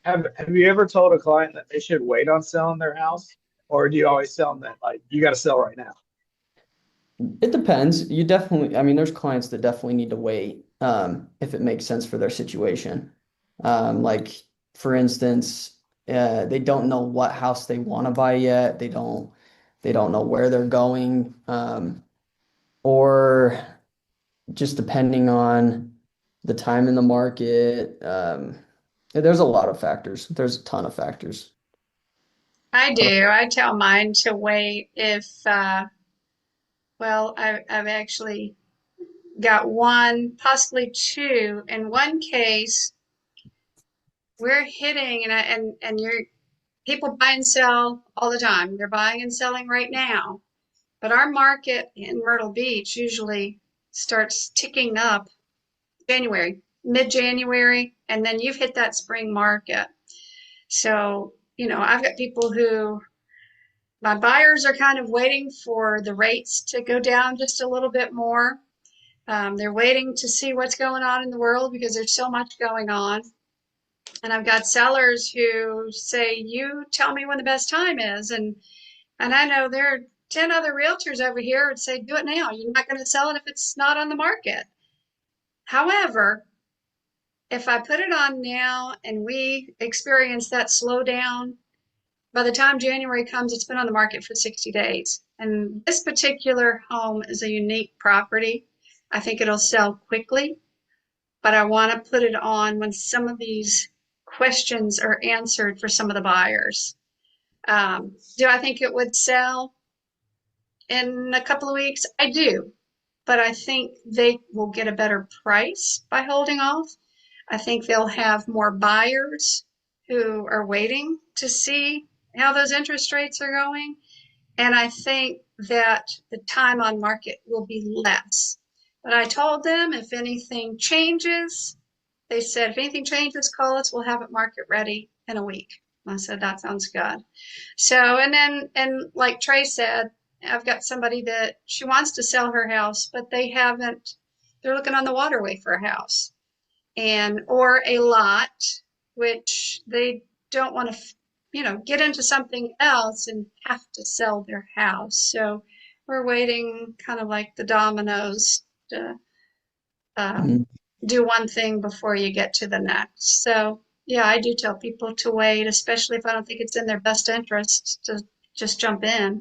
Have you ever told a client that they should wait on selling their house, or do you always tell them that like you got to sell right now? It depends. You definitely, I mean, there's clients that definitely need to wait if it makes sense for their situation. Like for instance, they don't know what house they want to buy yet. They don't know where they're going. Or just depending on the time in the market. There's a lot of factors. There's a ton of factors. I What do. I tell mine to wait if, well, I've actually got one, possibly two. In one case, we're hitting, and you're people buy and sell all the time. They're buying and selling right now. But our market in Myrtle Beach usually starts ticking up January, mid-January, and then you've hit that spring market. So, I've got people who my buyers are kind of waiting for the rates to go down just a little bit more. They're waiting to see what's going on in the world because there's so much going on. And I've got sellers who say, "You tell me when the best time is," and I know there are 10 other realtors over here would say, "Do it now. You're not going to sell it if it's not on the market." However, if I put it on now and we experience that slowdown, by the time January comes, it's been on the market for 60 days. And this particular home is a unique property. I think it'll sell quickly, but I want to put it on when some of these questions are answered for some of the buyers. Do I think it would sell in a couple of weeks? I do, but I think they will get a better price by holding off. I think they'll have more buyers who are waiting to see how those interest rates are going. And I think that the time on market will be less. But I told them if anything changes, they said, if anything changes, call us. We'll have it market ready in a week. I said, that sounds good. So, and like Trey said, I've got somebody that she wants to sell her house, but they're looking on the waterway for a house or a lot, which they don't want to, get into something else and have to sell their house. So we're waiting kind of like the dominoes to um, Mhm. do one thing before you get to the next. So yeah, I do tell people to wait, especially if I don't think it's in their best interest to just jump in.